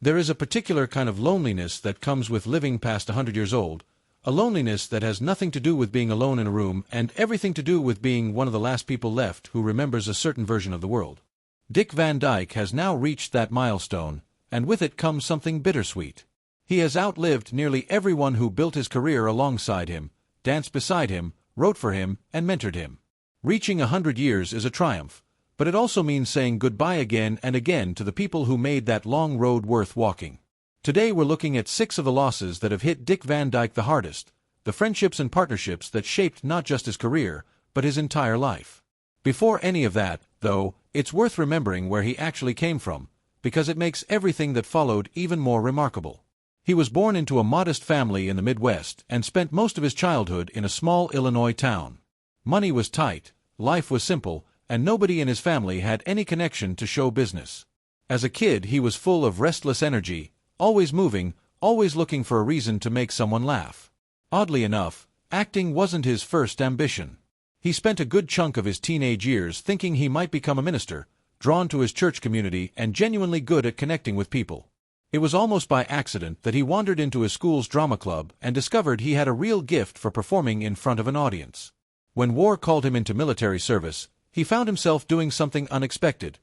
There is a particular kind of loneliness that comes with living past 100 years old, a loneliness that has nothing to do with being alone in a room and everything to do with being one of the last people left who remembers a certain version of the world. Dick Van Dyke has now reached that milestone, and with it comes something bittersweet. He has outlived nearly everyone who built his career alongside him, danced beside him, wrote for him, and mentored him. Reaching 100 years is a triumph, but it also means saying goodbye again and again to the people who made that long road worth walking. Today we're looking at 6 of the losses that have hit Dick Van Dyke the hardest, the friendships and partnerships that shaped not just his career, but his entire life. Before any of that, though, it's worth remembering where he actually came from, because it makes everything that followed even more remarkable. He was born into a modest family in the Midwest and spent most of his childhood in a small Illinois town. Money was tight, life was simple, and nobody in his family had any connection to show business. As a kid, he was full of restless energy, always moving, always looking for a reason to make someone laugh. Oddly enough, acting wasn't his first ambition. He spent a good chunk of his teenage years thinking he might become a minister, drawn to his church community and genuinely good at connecting with people. It was almost by accident that he wandered into his school's drama club and discovered he had a real gift for performing in front of an audience. When war called him into military service, he found himself doing something unexpected,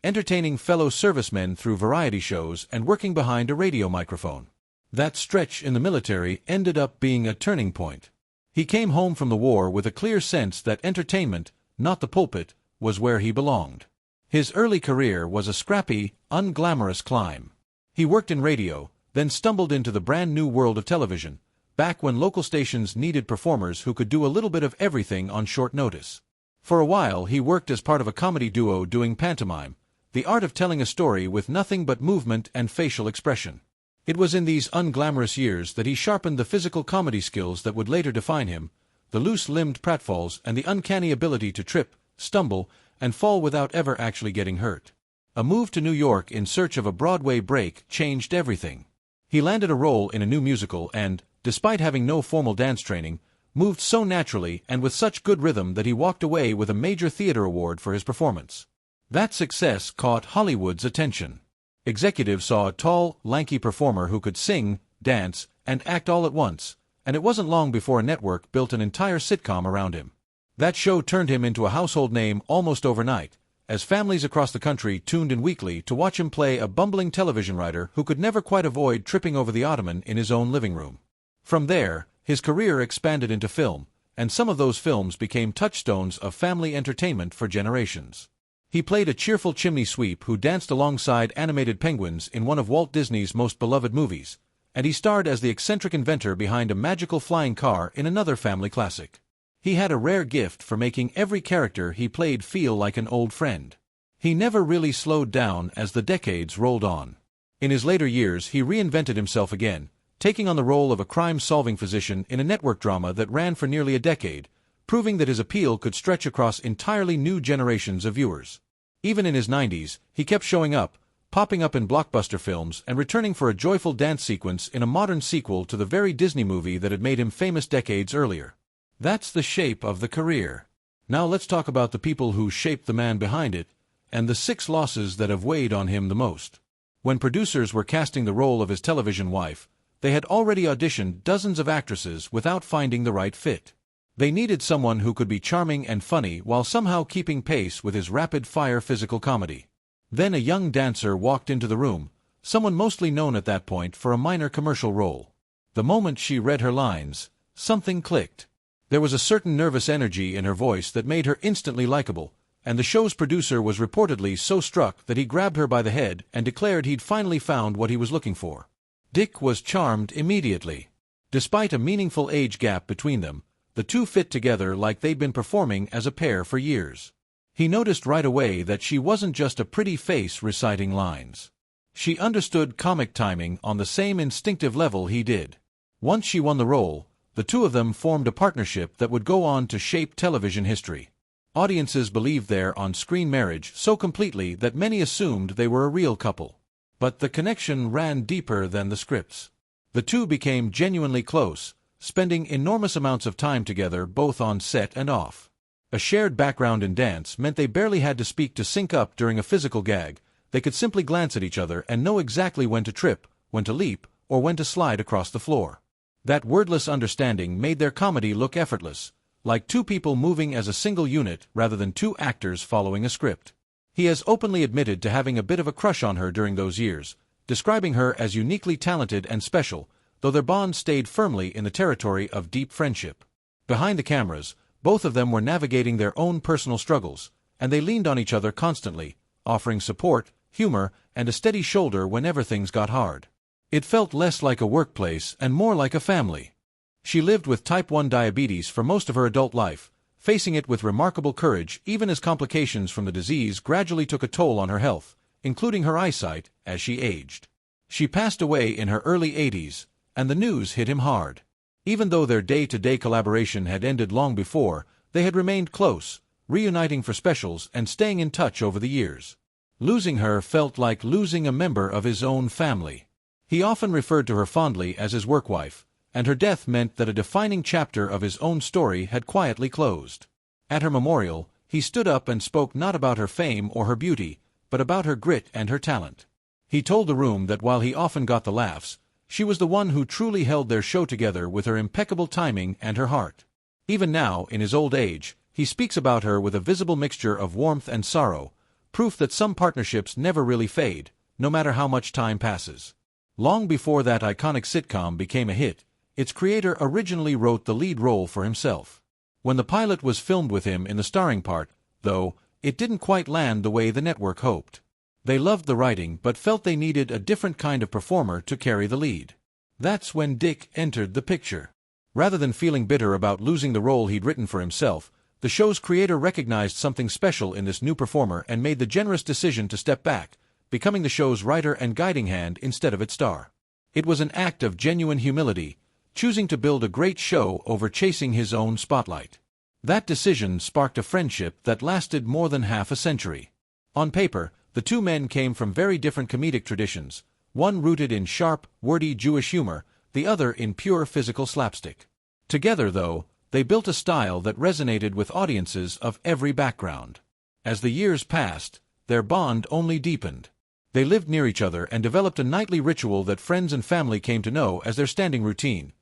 entertaining fellow servicemen through variety shows and working behind a radio microphone. That stretch in the military ended up being a turning point. He came home from the war with a clear sense that entertainment, not the pulpit, was where he belonged. His early career was a scrappy, unglamorous climb. He worked in radio, then stumbled into the brand new world of television, back when local stations needed performers who could do a little bit of everything on short notice. For a while he worked as part of a comedy duo doing pantomime, the art of telling a story with nothing but movement and facial expression. It was in these unglamorous years that he sharpened the physical comedy skills that would later define him, the loose-limbed pratfalls and the uncanny ability to trip, stumble, and fall without ever actually getting hurt. A move to New York in search of a Broadway break changed everything. He landed a role in a new musical and, despite having no formal dance training, moved so naturally and with such good rhythm that he walked away with a major theater award for his performance. That success caught Hollywood's attention. Executives saw a tall, lanky performer who could sing, dance, and act all at once, and it wasn't long before a network built an entire sitcom around him. That show turned him into a household name almost overnight, as families across the country tuned in weekly to watch him play a bumbling television writer who could never quite avoid tripping over the ottoman in his own living room. From there, his career expanded into film, and some of those films became touchstones of family entertainment for generations. He played a cheerful chimney sweep who danced alongside animated penguins in one of Walt Disney's most beloved movies, and he starred as the eccentric inventor behind a magical flying car in another family classic. He had a rare gift for making every character he played feel like an old friend. He never really slowed down as the decades rolled on. In his later years, he reinvented himself again, taking on the role of a crime-solving physician in a network drama that ran for nearly a decade, proving that his appeal could stretch across entirely new generations of viewers. Even in his 90s, he kept showing up, popping up in blockbuster films and returning for a joyful dance sequence in a modern sequel to the very Disney movie that had made him famous decades earlier. That's the shape of the career. Now let's talk about the people who shaped the man behind it, and the 6 losses that have weighed on him the most. When producers were casting the role of his television wife, they had already auditioned dozens of actresses without finding the right fit. They needed someone who could be charming and funny while somehow keeping pace with his rapid-fire physical comedy. Then a young dancer walked into the room, someone mostly known at that point for a minor commercial role. The moment she read her lines, something clicked. There was a certain nervous energy in her voice that made her instantly likable, and the show's producer was reportedly so struck that he grabbed her by the head and declared he'd finally found what he was looking for. Dick was charmed immediately. Despite a meaningful age gap between them, the two fit together like they'd been performing as a pair for years. He noticed right away that she wasn't just a pretty face reciting lines. She understood comic timing on the same instinctive level he did. Once she won the role, the two of them formed a partnership that would go on to shape television history. Audiences believed their on-screen marriage so completely that many assumed they were a real couple. But the connection ran deeper than the scripts. The two became genuinely close, spending enormous amounts of time together both on set and off. A shared background in dance meant they barely had to speak to sync up during a physical gag, they could simply glance at each other and know exactly when to trip, when to leap, or when to slide across the floor. That wordless understanding made their comedy look effortless, like two people moving as a single unit rather than two actors following a script. He has openly admitted to having a bit of a crush on her during those years, describing her as uniquely talented and special, though their bond stayed firmly in the territory of deep friendship. Behind the cameras, both of them were navigating their own personal struggles, and they leaned on each other constantly, offering support, humor, and a steady shoulder whenever things got hard. It felt less like a workplace and more like a family. She lived with type 1 diabetes for most of her adult life, facing it with remarkable courage even as complications from the disease gradually took a toll on her health, including her eyesight, as she aged. She passed away in her early 80s, and the news hit him hard. Even though their day-to-day collaboration had ended long before, they had remained close, reuniting for specials and staying in touch over the years. Losing her felt like losing a member of his own family. He often referred to her fondly as his work wife, and her death meant that a defining chapter of his own story had quietly closed. At her memorial, he stood up and spoke not about her fame or her beauty, but about her grit and her talent. He told the room that while he often got the laughs, she was the one who truly held their show together with her impeccable timing and her heart. Even now, in his old age, he speaks about her with a visible mixture of warmth and sorrow, proof that some partnerships never really fade, no matter how much time passes. Long before that iconic sitcom became a hit, its creator originally wrote the lead role for himself. When the pilot was filmed with him in the starring part, though, it didn't quite land the way the network hoped. They loved the writing but felt they needed a different kind of performer to carry the lead. That's when Dick entered the picture. Rather than feeling bitter about losing the role he'd written for himself, the show's creator recognized something special in this new performer and made the generous decision to step back, becoming the show's writer and guiding hand instead of its star. It was an act of genuine humility, choosing to build a great show over chasing his own spotlight. That decision sparked a friendship that lasted more than half a century. On paper, the two men came from very different comedic traditions, one rooted in sharp, wordy Jewish humor, the other in pure physical slapstick. Together, though, they built a style that resonated with audiences of every background. As the years passed, their bond only deepened. They lived near each other and developed a nightly ritual that friends and family came to know as their standing routine.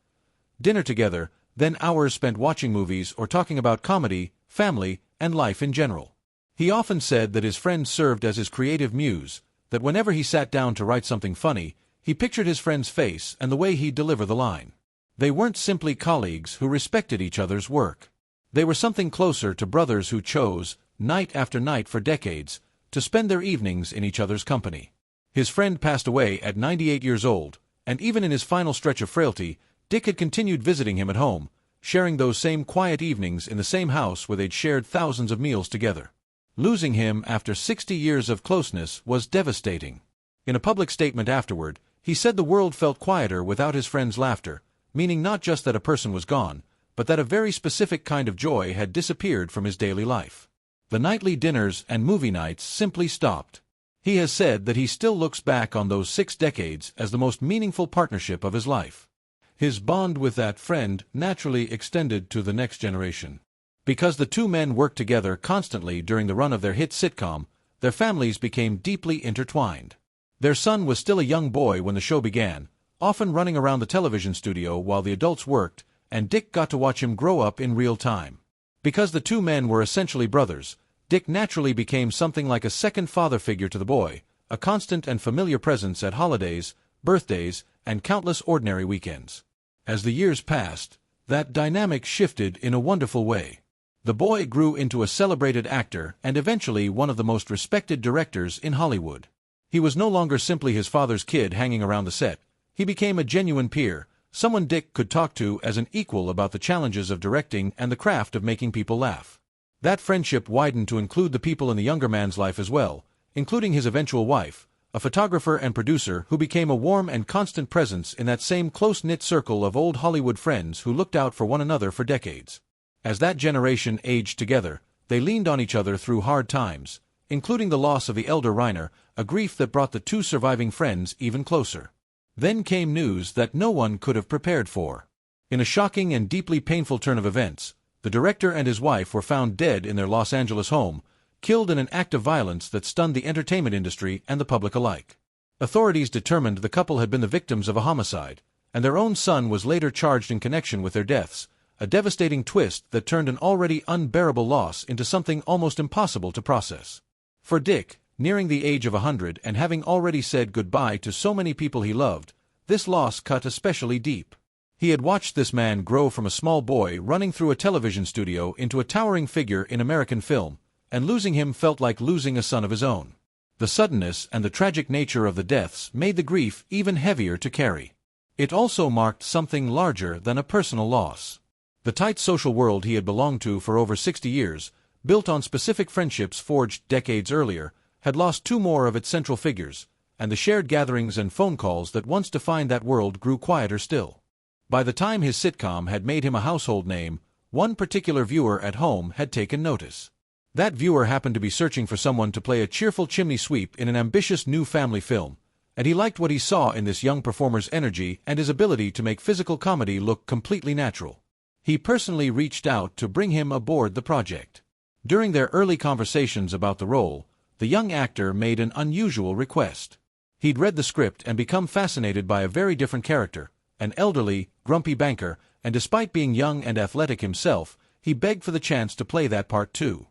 Dinner together, then hours spent watching movies or talking about comedy, family, and life in general. He often said that his friend served as his creative muse, that whenever he sat down to write something funny, he pictured his friend's face and the way he'd deliver the line. They weren't simply colleagues who respected each other's work. They were something closer to brothers who chose, night after night for decades, to spend their evenings in each other's company. His friend passed away at 98 years old, and even in his final stretch of frailty, Dick had continued visiting him at home, sharing those same quiet evenings in the same house where they'd shared thousands of meals together. Losing him after 60 years of closeness was devastating. In a public statement afterward, he said the world felt quieter without his friend's laughter, meaning not just that a person was gone, but that a very specific kind of joy had disappeared from his daily life. The nightly dinners and movie nights simply stopped. He has said that he still looks back on those 6 decades as the most meaningful partnership of his life. His bond with that friend naturally extended to the next generation. Because the two men worked together constantly during the run of their hit sitcom, their families became deeply intertwined. Their son was still a young boy when the show began, often running around the television studio while the adults worked, and Dick got to watch him grow up in real time. Because the two men were essentially brothers, Dick naturally became something like a second father figure to the boy, a constant and familiar presence at holidays, birthdays, and countless ordinary weekends. As the years passed, that dynamic shifted in a wonderful way. The boy grew into a celebrated actor and eventually one of the most respected directors in Hollywood. He was no longer simply his father's kid hanging around the set. He became a genuine peer, someone Dick could talk to as an equal about the challenges of directing and the craft of making people laugh. That friendship widened to include the people in the younger man's life as well, including his eventual wife, a photographer and producer who became a warm and constant presence in that same close-knit circle of old Hollywood friends who looked out for one another for decades. As that generation aged together, they leaned on each other through hard times, including the loss of the elder Reiner, a grief that brought the two surviving friends even closer. Then came news that no one could have prepared for. In a shocking and deeply painful turn of events, the director and his wife were found dead in their Los Angeles home, killed in an act of violence that stunned the entertainment industry and the public alike. Authorities determined the couple had been the victims of a homicide, and their own son was later charged in connection with their deaths, a devastating twist that turned an already unbearable loss into something almost impossible to process. For Dick, nearing the age of 100 and having already said goodbye to so many people he loved, this loss cut especially deep. He had watched this man grow from a small boy running through a television studio into a towering figure in American film, and losing him felt like losing a son of his own. The suddenness and the tragic nature of the deaths made the grief even heavier to carry. It also marked something larger than a personal loss. The tight social world he had belonged to for over 60 years, built on specific friendships forged decades earlier, had lost two more of its central figures, and the shared gatherings and phone calls that once defined that world grew quieter still. By the time his sitcom had made him a household name, one particular viewer at home had taken notice. That viewer happened to be searching for someone to play a cheerful chimney sweep in an ambitious new family film, and he liked what he saw in this young performer's energy and his ability to make physical comedy look completely natural. He personally reached out to bring him aboard the project. During their early conversations about the role, the young actor made an unusual request. He'd read the script and become fascinated by a very different character, an elderly, grumpy banker, and despite being young and athletic himself, he begged for the chance to play that part too.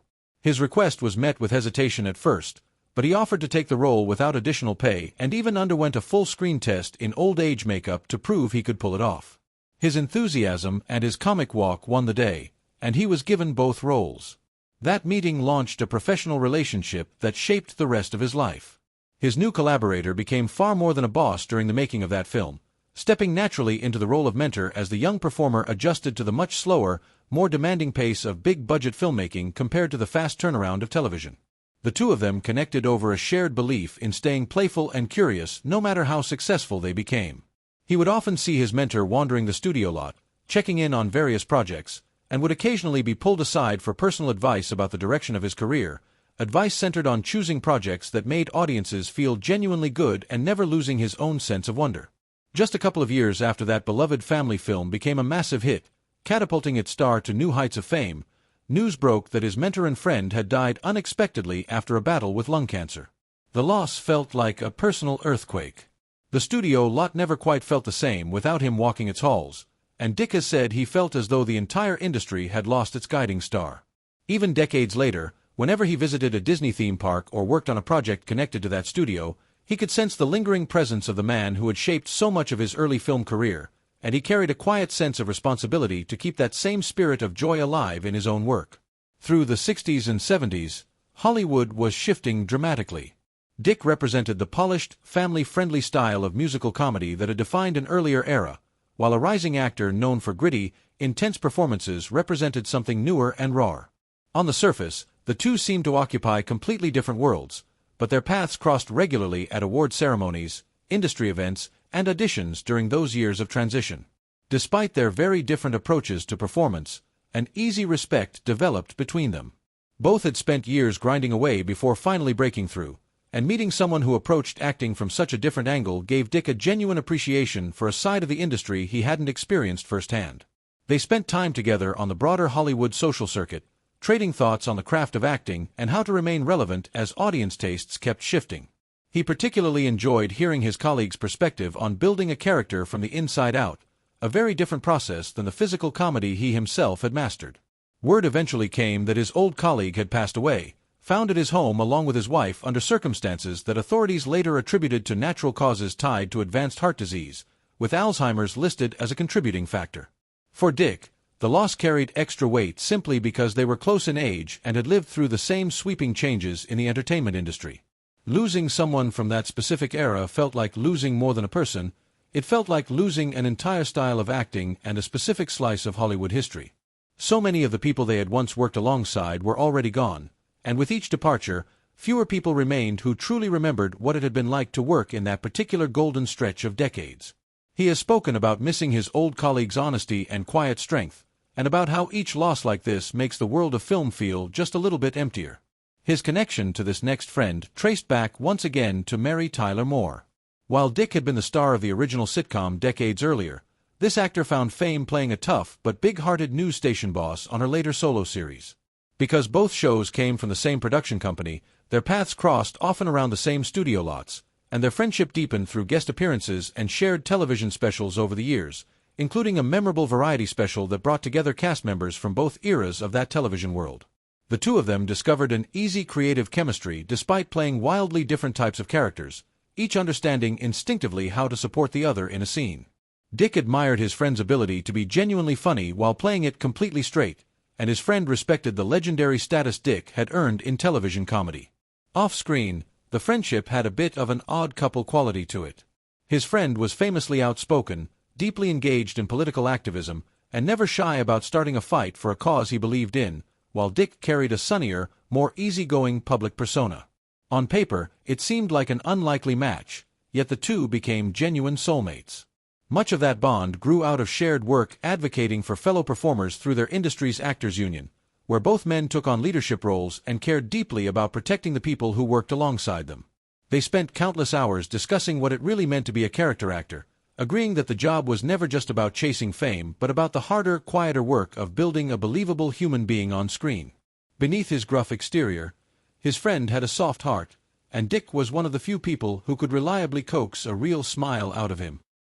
His request was met with hesitation at first, but he offered to take the role without additional pay and even underwent a full screen test in old age makeup to prove he could pull it off. His enthusiasm and his comic walk won the day, and he was given both roles. That meeting launched a professional relationship that shaped the rest of his life. His new collaborator became far more than a boss during the making of that film, stepping naturally into the role of mentor as the young performer adjusted to the much slower, more demanding pace of big-budget filmmaking compared to the fast turnaround of television. The two of them connected over a shared belief in staying playful and curious no matter how successful they became. He would often see his mentor wandering the studio lot, checking in on various projects, and would occasionally be pulled aside for personal advice about the direction of his career, advice centered on choosing projects that made audiences feel genuinely good and never losing his own sense of wonder. Just a couple of years after that beloved family film became a massive hit, catapulting its star to new heights of fame, news broke that his mentor and friend had died unexpectedly after a battle with lung cancer. The loss felt like a personal earthquake. The studio lot never quite felt the same without him walking its halls, and Dick has said he felt as though the entire industry had lost its guiding star. Even decades later, whenever he visited a Disney theme park or worked on a project connected to that studio, he could sense the lingering presence of the man who had shaped so much of his early film career, and he carried a quiet sense of responsibility to keep that same spirit of joy alive in his own work. Through the 60s and 70s, Hollywood was shifting dramatically. Dick represented the polished, family-friendly style of musical comedy that had defined an earlier era, while a rising actor known for gritty, intense performances represented something newer and rawer. On the surface, the two seemed to occupy completely different worlds, but their paths crossed regularly at award ceremonies, industry events, and auditions during those years of transition. Despite their very different approaches to performance, an easy respect developed between them. Both had spent years grinding away before finally breaking through, and meeting someone who approached acting from such a different angle gave Dick a genuine appreciation for a side of the industry he hadn't experienced firsthand. They spent time together on the broader Hollywood social circuit, trading thoughts on the craft of acting and how to remain relevant as audience tastes kept shifting. He particularly enjoyed hearing his colleagues' perspective on building a character from the inside out, a very different process than the physical comedy he himself had mastered. Word eventually came that his old colleague had passed away, found at his home along with his wife under circumstances that authorities later attributed to natural causes tied to advanced heart disease, with Alzheimer's listed as a contributing factor. For Dick, the loss carried extra weight simply because they were close in age and had lived through the same sweeping changes in the entertainment industry. Losing someone from that specific era felt like losing more than a person. It felt like losing an entire style of acting and a specific slice of Hollywood history. So many of the people they had once worked alongside were already gone, and with each departure, fewer people remained who truly remembered what it had been like to work in that particular golden stretch of decades. He has spoken about missing his old colleagues' honesty and quiet strength, and about how each loss like this makes the world of film feel just a little bit emptier. His connection to this next friend traced back once again to Mary Tyler Moore. While Dick had been the star of the original sitcom decades earlier, this actor found fame playing a tough but big-hearted news station boss on her later solo series. Because both shows came from the same production company, their paths crossed often around the same studio lots, and their friendship deepened through guest appearances and shared television specials over the years, including a memorable variety special that brought together cast members from both eras of that television world. The two of them discovered an easy creative chemistry despite playing wildly different types of characters, each understanding instinctively how to support the other in a scene. Dick admired his friend's ability to be genuinely funny while playing it completely straight, and his friend respected the legendary status Dick had earned in television comedy. Off-screen, the friendship had a bit of an odd couple quality to it. His friend was famously outspoken, deeply engaged in political activism, and never shy about starting a fight for a cause he believed in, while Dick carried a sunnier, more easygoing public persona. On paper, it seemed like an unlikely match, yet the two became genuine soulmates. Much of that bond grew out of shared work advocating for fellow performers through their industry's actors' union, where both men took on leadership roles and cared deeply about protecting the people who worked alongside them. They spent countless hours discussing what it really meant to be a character actor, agreeing that the job was never just about chasing fame but about the harder, quieter work of building a believable human being on screen. Beneath his gruff exterior, his friend had a soft heart, and Dick was one of the few people who could reliably coax a real smile out of him.